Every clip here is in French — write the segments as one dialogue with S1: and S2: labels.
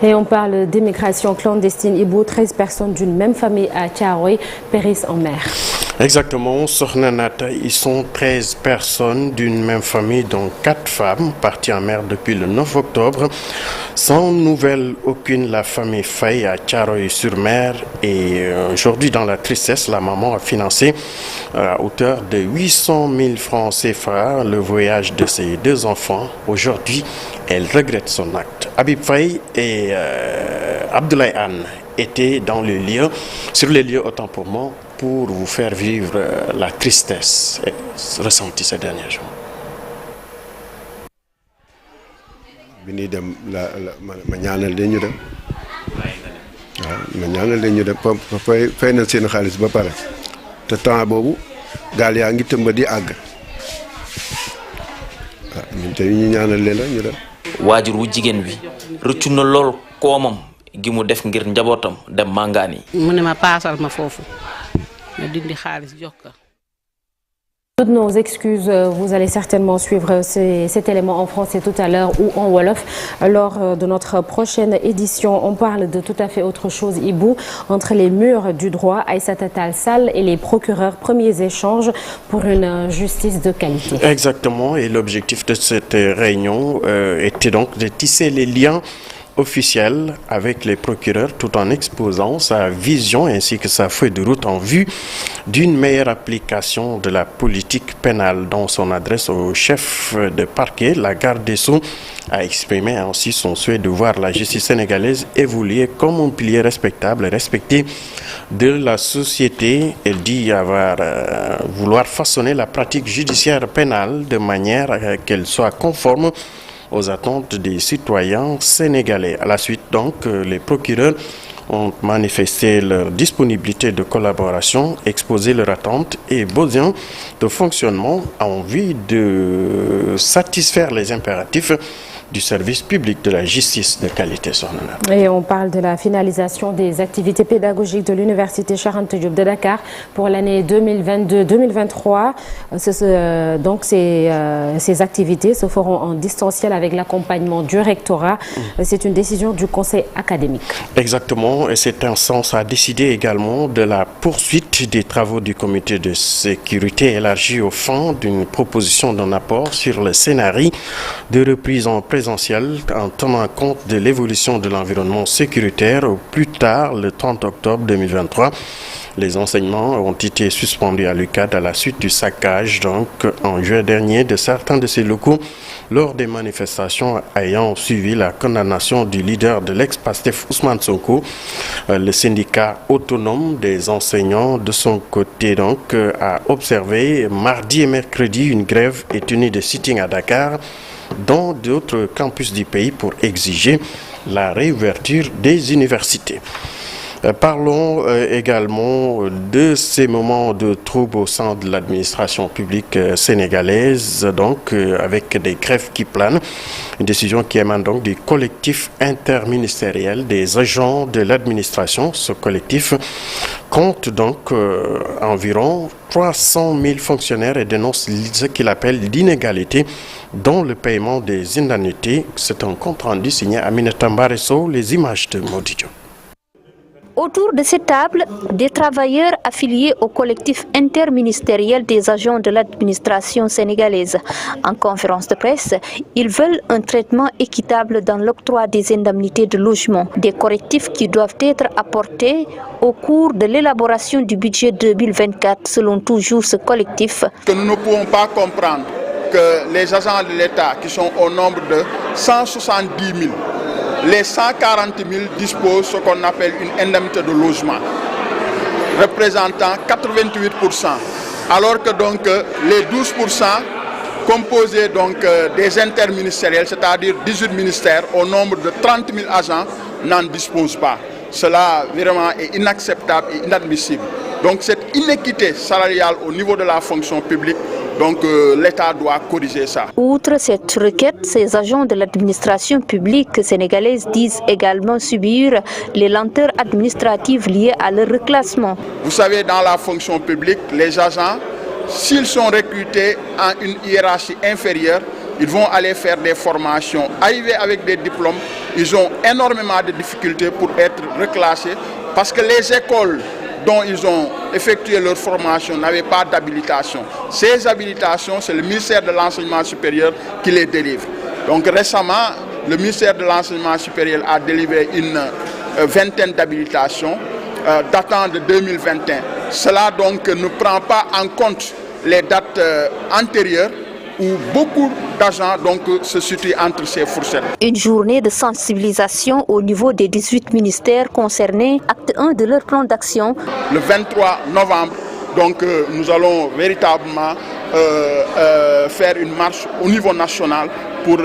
S1: Et on parle d'immigration clandestine. Ibou, 13 personnes d'une même famille à Thiaroye périssent en mer.
S2: Exactement, Sokhna Nata, ils sont 13 personnes d'une même famille, dont 4 femmes, parties en mer depuis le 9 octobre. Sans nouvelle aucune, la famille Faye à Thiaroye-sur-Mer. Et aujourd'hui, dans la tristesse, la maman a financé à hauteur de 800 000 francs CFA le voyage de ses 2 enfants. Aujourd'hui, elle regrette son acte. Habib Faye et Abdoulaye Anne étaient dans le lieu, sur les lieux autant pour moi, pour vous faire vivre la tristesse ressentie ces derniers jours.
S3: bi ñuy dem ma ñaanal leen ñu dem waaw ma ñaanal leen ñu dem fay na seen xaalis ba pare te temps boobu gaal yaa ngi tëmba di àgg waaw ñun tey ñu ñaanal leen rek ñu dem.
S4: waajur wu jigéen bi rëccu na lool koomam gi mu def ngir njabootam dem màngaani.
S5: mu ne ma paasal ma foofu ma dindi xaalis jox ko.
S1: Toutes nos excuses, vous allez certainement suivre cet élément en français tout à l'heure ou en Wolof. Lors de notre prochaine édition, on parle de tout à fait autre chose, Ibou, entre les murs du droit, Aïssata Tall Sall et les procureurs, premiers échanges pour une justice de qualité.
S2: Exactement, et l'objectif de cette réunion était donc de tisser les liens officiel avec les procureurs tout en exposant sa vision ainsi que sa feuille de route en vue d'une meilleure application de la politique pénale. Dans son adresse au chef de parquet, la garde des Sceaux a exprimé ainsi son souhait de voir la justice sénégalaise évoluer comme un pilier respectable et respecté de la société. Elle dit vouloir façonner la pratique judiciaire pénale de manière qu'elle soit conforme aux attentes des citoyens sénégalais. À la suite, donc, les procureurs ont manifesté leur disponibilité de collaboration, exposé leurs attentes et besoins de fonctionnement en vue de satisfaire les impératifs du service public de la justice de qualité.
S1: Et on parle de la finalisation des activités pédagogiques de l'Université Cheikh Anta Diop de Dakar pour l'année 2022-2023. Donc ces activités se feront en distanciel avec l'accompagnement du rectorat. C'est une décision du conseil académique.
S2: Exactement, et cette instance a décidé également de la poursuite des travaux du comité de sécurité élargi au fond d'une proposition d'un apport sur le scénario de reprise en présentiel en tenant compte de l'évolution de l'environnement sécuritaire au plus tard le 30 octobre 2023. Les enseignements ont été suspendus à l'UCAD à la suite du saccage donc en juin dernier de certains de ces locaux lors des manifestations ayant suivi la condamnation du leader de l'ex-Pastef Ousmane Sonko. Le syndicat autonome des enseignants de son côté donc a observé mardi et mercredi une grève et tenue de sitting à Dakar dans d'autres campus du pays pour exiger la réouverture des universités. Parlons également de ces moments de trouble au sein de l'administration publique sénégalaise, donc avec des grèves qui planent. Une décision qui émane donc du collectif interministériel des agents de l'administration. Ce collectif compte donc environ 300 000 fonctionnaires et dénonce ce qu'il appelle l'inégalité dans le paiement des indemnités. C'est un compte rendu signé Aminata Mbaresso, les images de Modidio.
S6: Autour de cette table, des travailleurs affiliés au collectif interministériel des agents de l'administration sénégalaise. En conférence de presse, ils veulent un traitement équitable dans l'octroi des indemnités de logement, des correctifs qui doivent être apportés au cours de l'élaboration du budget 2024, selon toujours ce collectif.
S7: Que nous ne pouvons pas comprendre que les agents de l'État, qui sont au nombre de 170 000, les 140 000 disposent ce qu'on appelle une indemnité de logement, représentant 88%, alors que donc les 12% composés donc des interministériels, c'est-à-dire 18 ministères, au nombre de 30 000 agents, n'en disposent pas. Cela vraiment est inacceptable et inadmissible. Donc cette inéquité salariale au niveau de la fonction publique, donc l'État doit corriger ça.
S6: Outre cette requête, ces agents de l'administration publique sénégalaise disent également subir les lenteurs administratives liées à leur reclassement.
S7: Vous savez, dans la fonction publique, les agents, s'ils sont recrutés en une hiérarchie inférieure, ils vont aller faire des formations. Arriver avec des diplômes, ils ont énormément de difficultés pour être reclassés parce que les écoles dont ils ont effectué leur formation n'avaient pas d'habilitation. Ces habilitations, c'est le ministère de l'Enseignement supérieur qui les délivre. Donc récemment, le ministère de l'Enseignement supérieur a délivré une vingtaine d'habilitations datant de 2021. Cela donc ne prend pas en compte les dates antérieures où beaucoup d'argent se situe entre ces fourchettes.
S6: Une journée de sensibilisation au niveau des 18 ministères concernés, acte 1 de leur plan d'action.
S7: Le 23 novembre, nous allons véritablement faire une marche au niveau national pour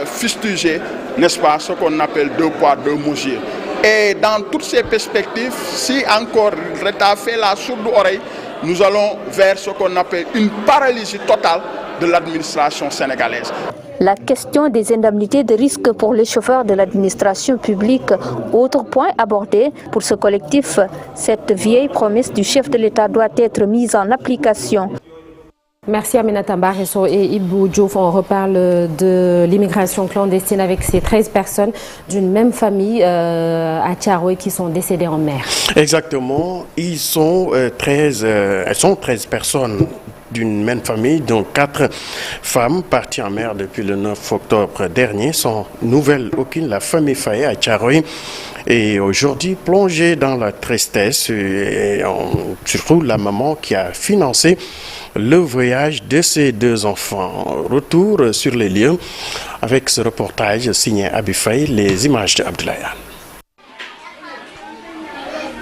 S7: fustiger, n'est-ce pas, ce qu'on appelle 2 poids 2 mesures. Et dans toutes ces perspectives, si encore l'État fait la sourde oreille, nous allons vers ce qu'on appelle une paralysie totale de l'administration sénégalaise.
S6: La question des indemnités de risque pour les chauffeurs de l'administration publique, autre point abordé pour ce collectif, cette vieille promesse du chef de l'État doit être mise en application.
S1: Merci Aminata Mbaresso et Ibou Diouf. On reparle de l'immigration clandestine avec ces 13 personnes d'une même famille à Thiaroye qui sont décédées en mer.
S2: Exactement. Elles sont 13 personnes d'une même famille, dont 4 femmes parties en mer depuis le 9 octobre dernier. Sans nouvelle aucune, la famille Faye à Thiaroye est aujourd'hui plongée dans la tristesse, et surtout la maman qui a financé le voyage de ses 2 enfants. Retour sur les lieux avec ce reportage signé Abi Faye, les images de Abdoulaye.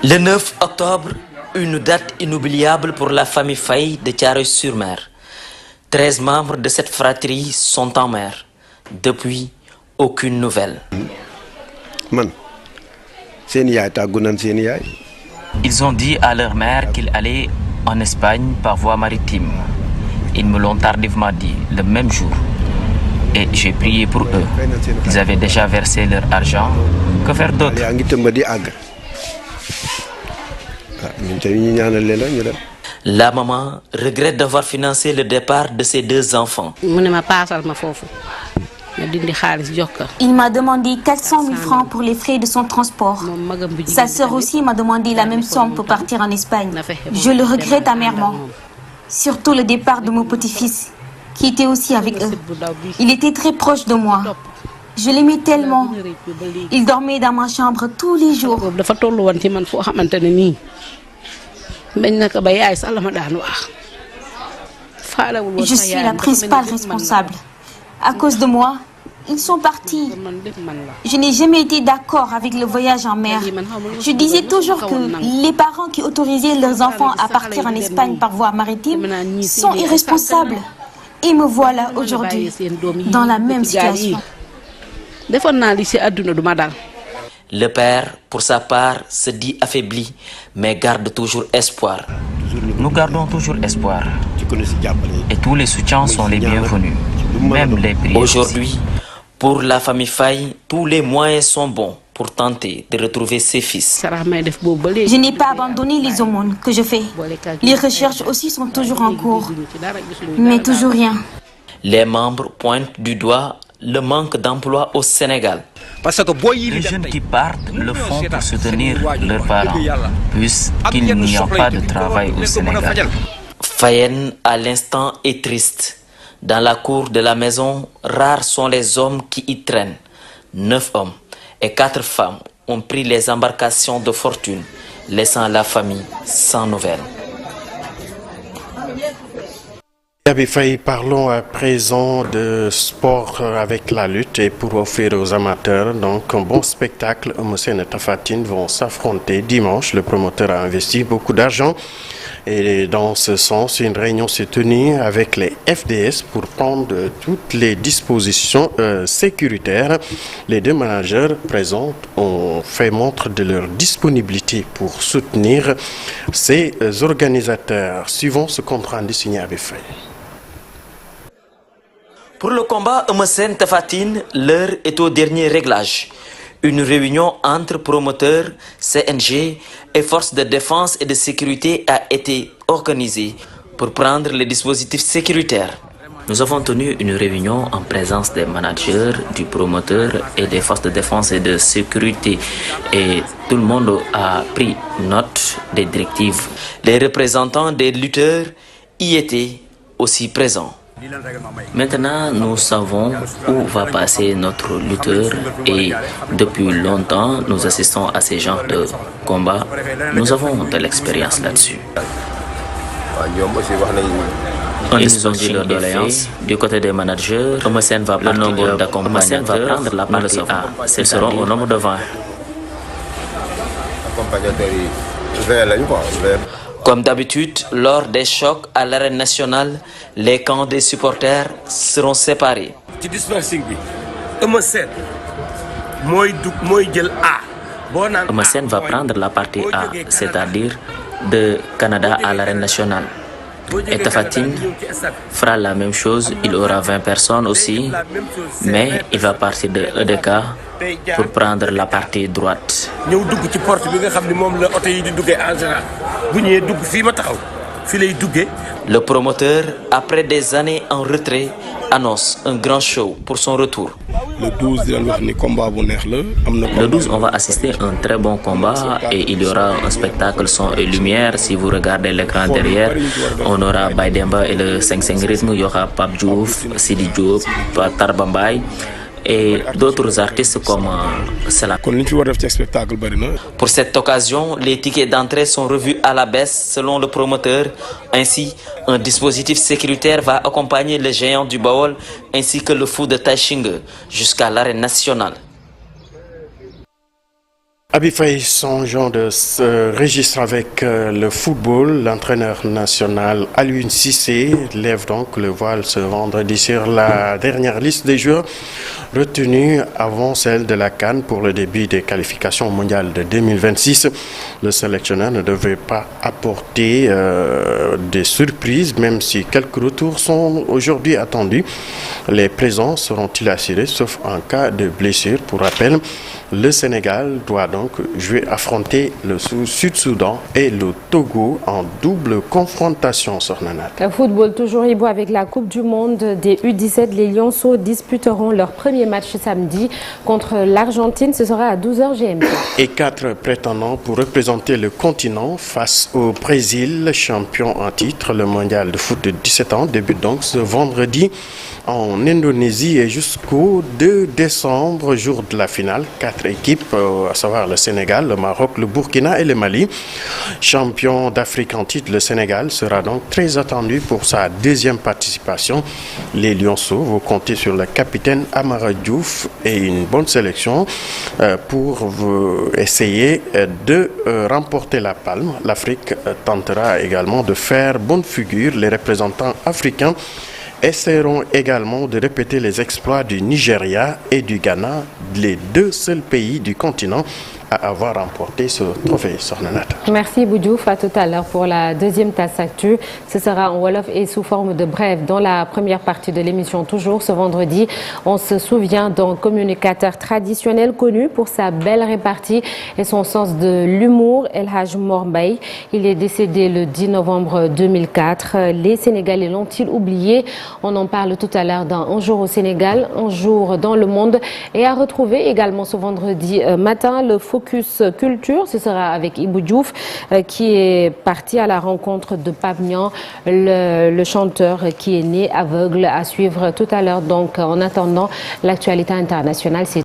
S4: Le 9 octobre, une date inoubliable pour la famille Faye de Thiaroye-sur-Mer. 13 membres de cette fratrie sont en mer. Depuis, aucune nouvelle. Ils ont dit à leur mère qu'ils allaient en Espagne par voie maritime. Ils me l'ont tardivement dit le même jour. Et j'ai prié pour eux. Ils avaient déjà versé leur argent. Que faire d'autre? La maman regrette d'avoir financé le départ de ses 2 enfants.
S8: Il m'a demandé 400 000 francs pour les frais de son transport. Sa sœur aussi m'a demandé la même somme pour partir en Espagne. Je le regrette amèrement. Surtout le départ de mon petit-fils, qui était aussi avec eux. Il était très proche de moi. Je l'aimais tellement. Il dormait dans ma chambre tous les jours. Je suis la principale responsable. À cause de moi, ils sont partis. Je n'ai jamais été d'accord avec le voyage en mer. Je disais toujours que les parents qui autorisaient leurs enfants à partir en Espagne par voie maritime sont irresponsables. Et me voilà aujourd'hui dans la même situation.
S4: Le père, pour sa part, se dit affaibli, mais garde toujours espoir. Nous gardons toujours espoir. Et tous les soutiens sont les bienvenus, même les prières. Aujourd'hui, pour la famille Faye, tous les moyens sont bons pour tenter de retrouver ses fils.
S8: Je n'ai pas abandonné les aumônes que je fais. Les recherches aussi sont toujours en cours, mais toujours rien.
S4: Les membres pointent du doigt le manque d'emploi au Sénégal. Les jeunes qui partent le font pour soutenir leurs parents, puisqu'il n'y a pas de travail au Sénégal. Fayenne, à l'instant, est triste. Dans la cour de la maison, rares sont les hommes qui y traînent. 9 hommes et 4 femmes ont pris les embarcations de fortune, laissant la famille sans nouvelles.
S2: Abi Faye, parlons à présent de sport avec la lutte et pour offrir aux amateurs donc un bon spectacle. Moussène et Tapha Tine vont s'affronter dimanche. Le promoteur a investi beaucoup d'argent et dans ce sens, une réunion s'est tenue avec les FDS pour prendre toutes les dispositions sécuritaires. Les 2 managers présents ont fait montre de leur disponibilité pour soutenir ces organisateurs. Suivons ce compte rendu signé Abi Faye.
S4: Pour le combat Eumeu Tapha Tine, l'heure est au dernier réglage. Une réunion entre promoteurs, CNG et forces de défense et de sécurité a été organisée pour prendre les dispositifs sécuritaires. Nous avons tenu une réunion en présence des managers, du promoteur et des forces de défense et de sécurité. Et tout le monde a pris note des directives. Les représentants des lutteurs y étaient aussi présents. Maintenant, nous savons où va passer notre lutteur et depuis longtemps, nous assistons à ces genres de combats. Nous avons de l'expérience là-dessus. Ils nous ont dit leur doléance. Du côté des managers, le nombre d'accompagnateurs va prendre la partie A. Ils seront au nombre de 20. Comme d'habitude, lors des chocs à l'arène nationale, les camps des supporters seront séparés. Eumeu va prendre la partie A, c'est-à-dire de Canada à l'arène nationale. Et Tapha Tine fera la même chose, il aura 20 personnes aussi, mais il va partir de EDK pour prendre la partie droite. Le promoteur, après des années en retrait, annonce un grand show pour son retour. Le 12, on va assister à un très bon combat et il y aura un spectacle son et lumière. Si vous regardez l'écran derrière, on aura Baydemba et le 5-5 rythme, il y aura Pape Diouf, Sidi Diop, Tarbambay et d'autres artistes comme cela. Pour cette occasion, les tickets d'entrée sont revus à la baisse selon le promoteur. Ainsi, un dispositif sécuritaire va accompagner le géant du Baol ainsi que le fou de Taïchingue jusqu'à l'arène nationale.
S2: Abifay, songeons de ce registre avec le football. L'entraîneur national Aliou Cissé lève donc le voile ce vendredi sur la dernière liste des joueurs retenus avant celle de la CAN pour le début des qualifications mondiales de 2026. Le sélectionneur ne devait pas apporter des surprises, même si quelques retours sont aujourd'hui attendus. Les présents seront-ils assurés, sauf en cas de blessure? Pour rappel, le Sénégal doit donc affronter le Sud-Soudan et le Togo en double confrontation sur Nanat.
S1: Football toujours Ibo avec la Coupe du Monde des U17. Les Lionceaux disputeront leur premier match samedi contre l'Argentine. Ce sera à 12h GMT.
S2: Et 4 prétendants pour représenter le continent face au Brésil, champion en titre. Le mondial de foot de 17 ans débute donc ce vendredi en Indonésie et jusqu'au 2 décembre, jour de la finale. 4 équipes, à savoir le Sénégal, le Maroc, le Burkina et le Mali. Champion d'Afrique en titre, le Sénégal sera donc très attendu pour sa deuxième participation. Les Lionceaux vont compter sur le capitaine Amara Diouf et une bonne sélection pour essayer de remporter la palme. L'Afrique tentera également de faire bonne figure. Les représentants africains essaieront également de répéter les exploits du Nigeria et du Ghana, les deux seuls pays du continent à avoir remporté ce trophée.
S1: Merci Boudjouf, à tout à l'heure pour la deuxième tasse actu. Ce sera en Wolof et sous forme de brève. Dans la première partie de l'émission, toujours ce vendredi, on se souvient d'un communicateur traditionnel connu pour sa belle répartie et son sens de l'humour, El Hadj Mor Mbaye. Il est décédé le 10 novembre 2004. Les Sénégalais l'ont-ils oublié? On en parle tout à l'heure dans Un jour au Sénégal, Un jour dans le monde. Et à retrouver également ce vendredi matin le Focus Culture. Ce sera avec Ibou Diouf qui est parti à la rencontre de Pape Niang, le chanteur qui est né aveugle, à suivre tout à l'heure. Donc en attendant l'actualité internationale, c'est